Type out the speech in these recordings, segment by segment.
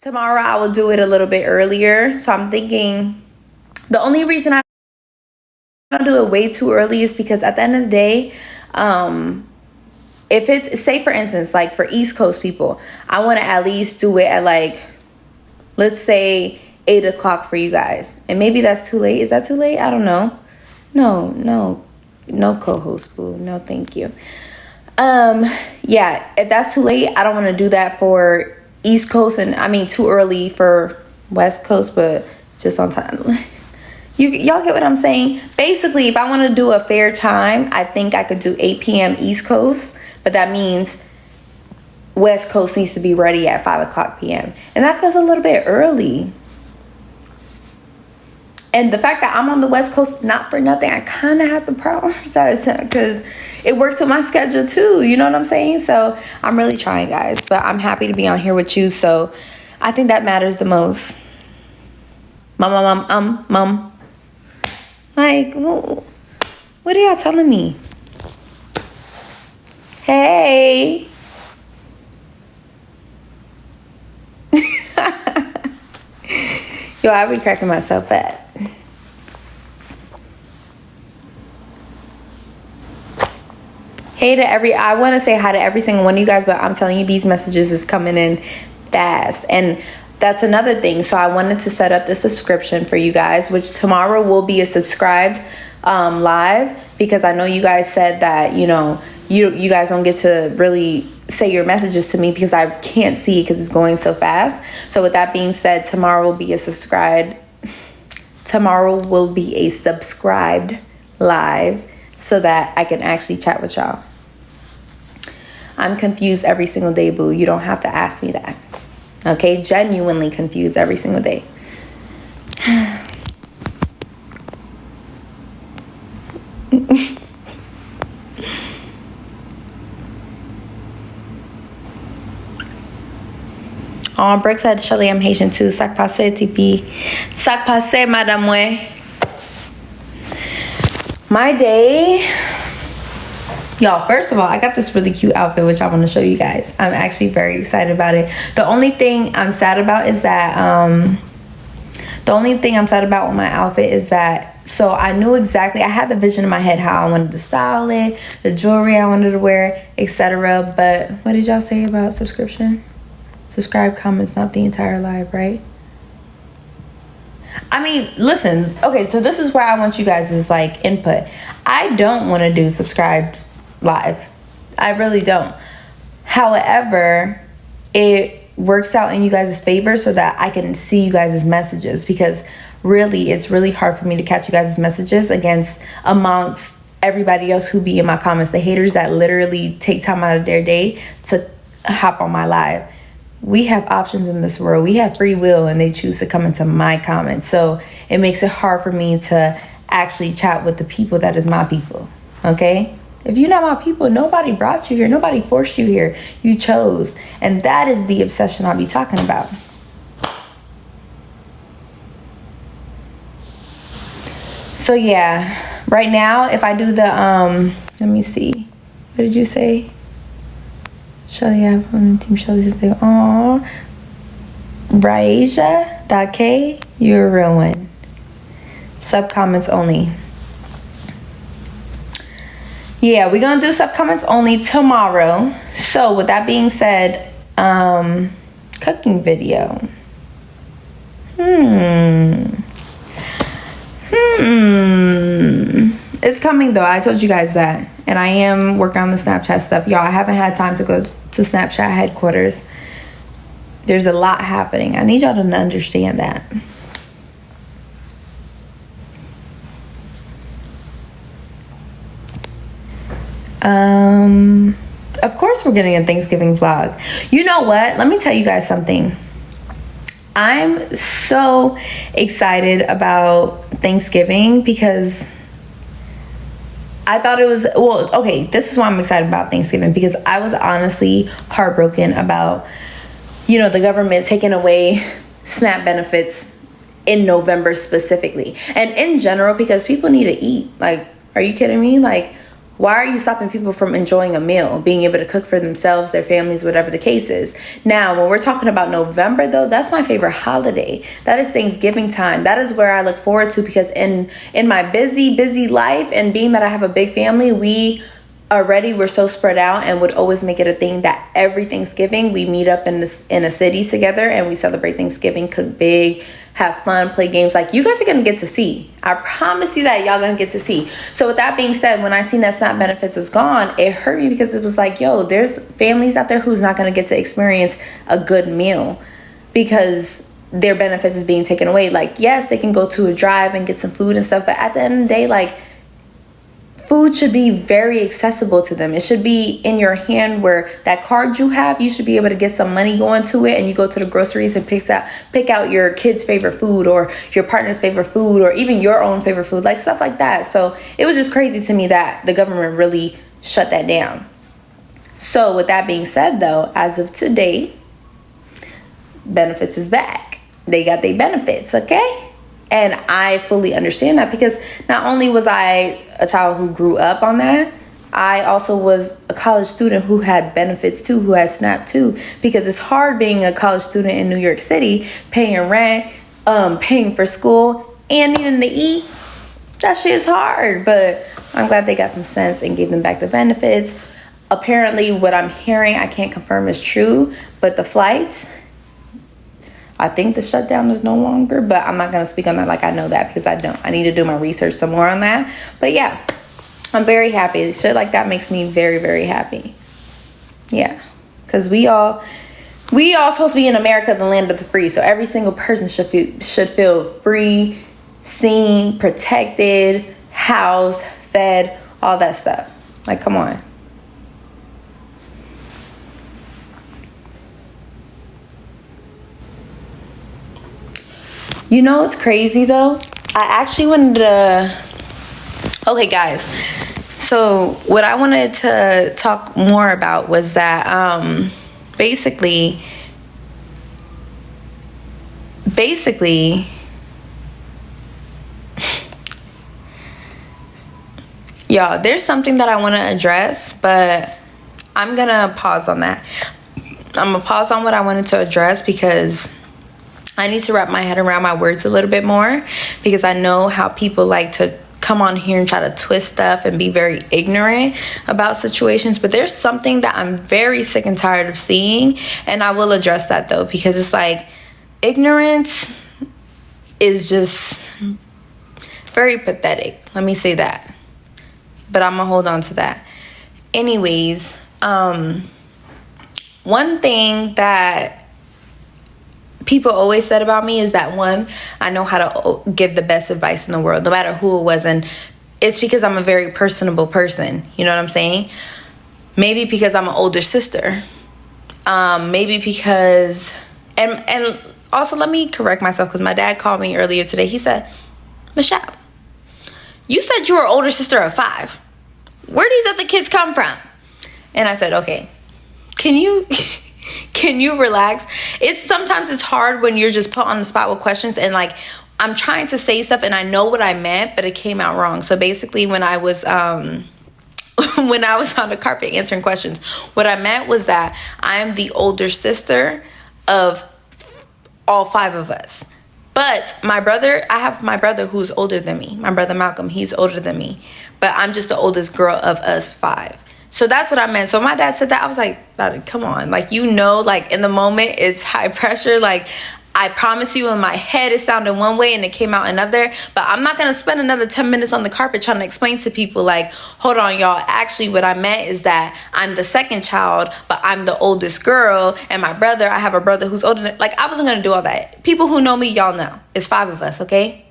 tomorrow I will do it a little bit earlier. So I'm thinking the only reason I don't do it way too early is because at the end of the day, if it's, say for instance, like for East Coast people, I want to at least do it at like, let's say 8 o'clock for you guys. And maybe that's too late. Is that too late? I don't know. No co-host, boo. No, thank you. Yeah, if that's too late, I don't want to do that for East Coast, and I mean too early for West Coast, but just on time. Y'all get what I'm saying? Basically, if I want to do a fair time, I think I could do 8 p.m. East Coast, but that means West Coast needs to be ready at 5 o'clock p.m. And that feels a little bit early. And the fact that I'm on the West Coast, not for nothing, I kind of have to prioritize because it works with my schedule too. You know what I'm saying? So I'm really trying, guys. But I'm happy to be on here with you. So I think that matters the most. Mom. Like, what are y'all telling me? Hey. Yo, I be cracking myself up. I want to say hi to every single one of you guys, but I'm telling you, these messages is coming in fast. And that's another thing. So I wanted to set up the subscription for you guys, which tomorrow will be a subscribed live, because I know you guys said that, you guys don't get to really say your messages to me because I can't see it because it's going so fast. So with that being said, tomorrow will be a subscribed live so that I can actually chat with y'all. I'm confused every single day, boo. You don't have to ask me that. Okay? Genuinely confused every single day. On Brick said, Chelley, I'm Haitian too. Sac passe, TP. Sac passe, madame way. My day, y'all, first of all, I got this really cute outfit, which I want to show you guys. I'm actually very excited about it. The only thing I'm sad about with my outfit is that, so I knew exactly, I had the vision in my head how I wanted to style it, the jewelry I wanted to wear, etc. But what did y'all say about subscription? Subscribe, comments, not the entire live, right? I mean, listen, okay, so this is where I want you guys' like input. I don't want to do subscribed live. I really don't. However, it works out in you guys' favor so that I can see you guys' messages, because really, it's really hard for me to catch you guys' messages amongst everybody else who be in my comments, the haters that literally take time out of their day to hop on my live. We have options in this world. We have free will, and they choose to come into my comments. So it makes it hard for me to actually chat with the people that is my people. Okay? If you're not my people, nobody brought you here. Nobody forced you here. You chose. And that is the obsession I'll be talking about. So yeah, right now, if I do the, let me see. What did you say? Chelley, I've been on Team Chelley since day. Aww. Raisha.K, you're a real one. Sub comments only. Yeah, we're gonna do sub comments only tomorrow. So with that being said, cooking video. It's coming though. I told you guys that. And I am working on the Snapchat stuff. Y'all, I haven't had time to go to Snapchat headquarters. There's a lot happening. I need y'all to understand that. Of course we're getting a Thanksgiving vlog. You know what? Let me tell you guys something. I'm so excited about Thanksgiving because I thought it was, well, okay, this is why I'm excited about Thanksgiving, because I was honestly heartbroken about, the government taking away SNAP benefits in November specifically. And in general, because people need to eat. Like, are you kidding me? Like, Why are you stopping people from enjoying a meal, being able to cook for themselves, their families, whatever the case is? Now, when we're talking about November, though, that's my favorite holiday. That is Thanksgiving time. That is where I look forward to, because in my busy life, and being that I have a big family, we're so spread out, and would always make it a thing that every Thanksgiving we meet up in a city together and we celebrate Thanksgiving, cook big, have fun, play games. Like, you guys are gonna get to see. I promise you that y'all gonna get to see. So with that being said, when I seen that SNAP benefits was gone, it hurt me, because it was like, yo, there's families out there who's not gonna get to experience a good meal because their benefits is being taken away. Like, yes, they can go to a drive and get some food and stuff, but at the end of the day, like, food should be very accessible to them. It should be in your hand, where that card you have, you should be able to get some money going to it, and you go to the groceries and pick out your kid's favorite food, or your partner's favorite food, or even your own favorite food, like stuff like that. So it was just crazy to me that the government really shut that down. So with that being said, though, as of today, benefits is back. They got their benefits, okay? And I fully understand that, because not only was I a child who grew up on that, I also was a college student who had benefits too, who had SNAP too, because it's hard being a college student in New York City, paying rent, paying for school, and needing to eat. That shit is hard, but I'm glad they got some sense and gave them back the benefits. Apparently, what I'm hearing, I can't confirm is true, but the flights, I think the shutdown is no longer, but I'm not going to speak on that like I know that, because I don't. I need to do my research some more on that. But yeah, I'm very happy. Shit like that makes me very, very happy. Yeah, because we all supposed to be in America, the land of the free. So every single person should feel free, seen, protected, housed, fed, all that stuff. Like, come on. You know what's crazy though? I actually wanted to... Okay, guys. So what I wanted to talk more about was that basically, y'all, there's something that I want to address, but I'm going to pause on that. I'm going to pause on what I wanted to address, because I need to wrap my head around my words a little bit more, because I know how people like to come on here and try to twist stuff and be very ignorant about situations. But there's something that I'm very sick and tired of seeing, and I will address that though, because it's like, ignorance is just very pathetic. Let me say that. But I'm gonna hold on to that. Anyways, one thing that people always said about me is that, one, I know how to give the best advice in the world, no matter who it was. And it's because I'm a very personable person. You know what I'm saying? Maybe because I'm an older sister. Maybe because... And also, let me correct myself, because my dad called me earlier today. He said, Michelle, you said you were an older sister of 5. Where these other kids come from? And I said, okay, can you relax? Sometimes it's hard when you're just put on the spot with questions, and like, I'm trying to say stuff and I know what I meant, but it came out wrong. So basically, when I was on the carpet answering questions, what I meant was that I am the older sister of all 5 of us. But I have my brother who's older than me. My brother Malcolm, he's older than me. But I'm just the oldest girl of us 5. So that's what I meant. So my dad said that. I was like, come on. Like, like in the moment, it's high pressure. Like, I promise you, in my head, it sounded one way and it came out another. But I'm not going to spend another 10 minutes on the carpet trying to explain to people, like, hold on, y'all. Actually, what I meant is that I'm the second child, but I'm the oldest girl. And I have a brother who's older than... Like, I wasn't going to do all that. People who know me, y'all know. It's 5 of us, okay?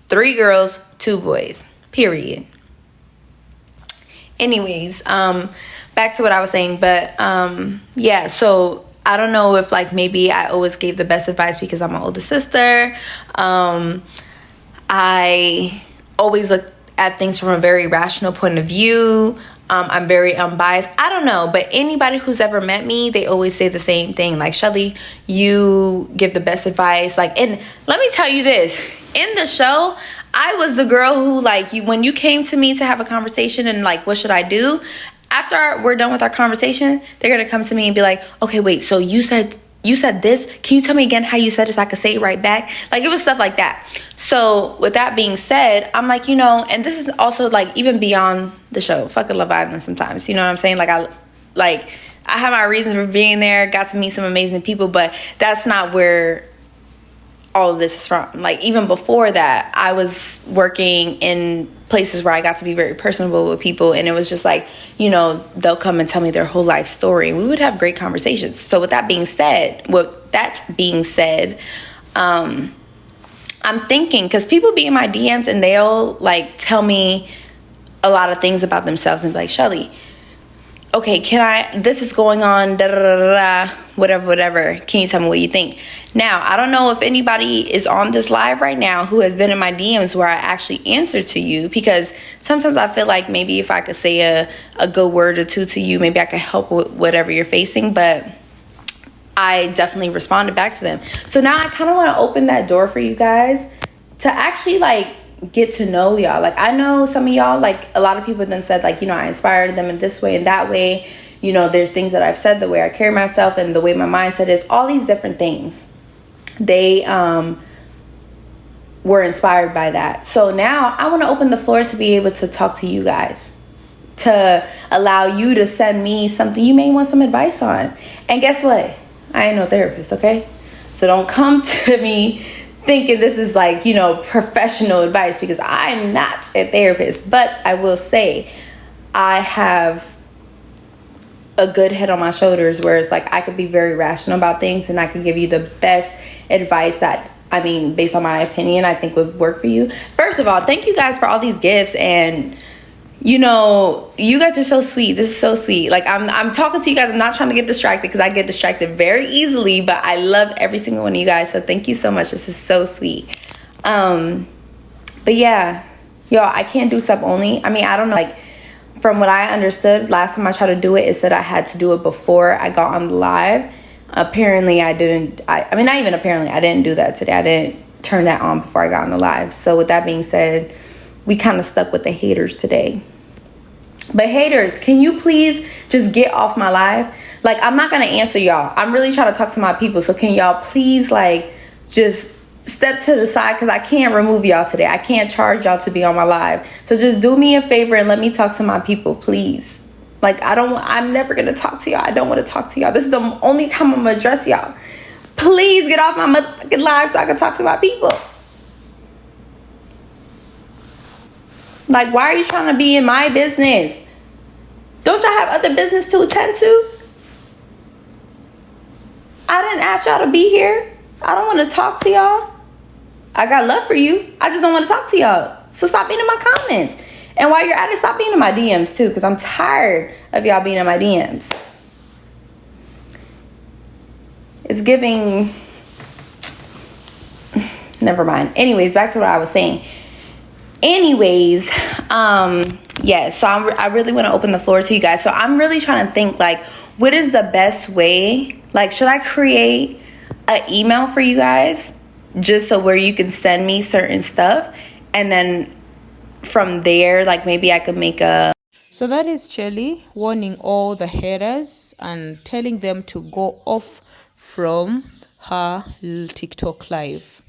3 girls, 2 boys. Period. Anyways, back to what I was saying. But, yeah, so... I don't know if, like, maybe I always gave the best advice because I'm an older sister. I always looked at things from a very rational point of view. I'm very unbiased. I don't know, but anybody who's ever met me, they always say the same thing. Like, Chelley, you give the best advice. Like, and let me tell you this. In the show, I was the girl who, like, when you came to me to have a conversation and, like, what should I do? After we're done with our conversation, they're going to come to me and be like, okay, wait, so you said this. Can you tell me again how you said it so I could say it right back? Like, it was stuff like that. So with that being said, I'm like, and this is also like even beyond the show, fucking Love Island sometimes, you know what I'm saying? Like, I have my reasons for being there, got to meet some amazing people, but that's not where all of this is from. Like, even before that, I was working in places where I got to be very personable with people, and it was just like, they'll come and tell me their whole life story, and we would have great conversations. So with that being said, I'm thinking, because people be in my DMs and they'll like tell me a lot of things about themselves and be like, Chelley, okay, this is going on, da da da da, whatever. Can you tell me what you think? Now, I don't know if anybody is on this live right now who has been in my DMs where I actually answer to you, because sometimes I feel like maybe if I could say a good word or two to you, maybe I could help with whatever you're facing, but I definitely responded back to them. So now I kind of want to open that door for you guys to actually like get to know y'all. Like, I know some of y'all, like a lot of people then said like, I inspired them in this way and that way. There's things that I've said, the way I carry myself and the way my mindset is, all these different things. They were inspired by that. So now I want to open the floor to be able to talk to you guys, to allow you to send me something you may want some advice on. And guess what? I ain't no therapist, okay? So don't come to me thinking this is like, professional advice, because I'm not a therapist. But I will say I have a good head on my shoulders where it's like I could be very rational about things and I can give you the best advice that, based on my opinion, I think would work for you. First of all, thank you guys for all these gifts, and you guys are so sweet. This is so sweet. Like, I'm talking to you guys. I'm not trying to get distracted, because I get distracted very easily, but I love every single one of you guys. So thank you so much. This is so sweet. But yeah, y'all, I can't do sub only. I don't know. Like, from what I understood, last time I tried to do it, it said I had to do it before I got on the live. Apparently I didn't. Not even apparently. I didn't do that today. I didn't turn that on before I got on the live. So with that being said, we kind of stuck with the haters today. But haters, can you please just get off my live? Like, I'm not going to answer y'all. I'm really trying to talk to my people. So can y'all please, like, just step to the side, because I can't remove y'all today. I can't charge y'all to be on my live. So just do me a favor and let me talk to my people, please. Like, I'm never going to talk to y'all. I don't want to talk to y'all. This is the only time I'm going to address y'all. Please get off my motherfucking live so I can talk to my people. Like, why are you trying to be in my business? Don't y'all have other business to attend to? I didn't ask y'all to be here. I don't want to talk to y'all. I got love for you. I just don't want to talk to y'all. So stop being in my comments. And while you're at it, stop being in my DMs too, because I'm tired of y'all being in my DMs. It's giving... Never mind. Anyways, back to what I was saying. Anyways, yeah, so I really want to open the floor to you guys. So I'm really trying to think, like, what is the best way? Like, should I create an email for you guys just so where you can send me certain stuff, and then from there, like, maybe I could make a... So that is Chelley warning all the haters and telling them to go off from her TikTok live.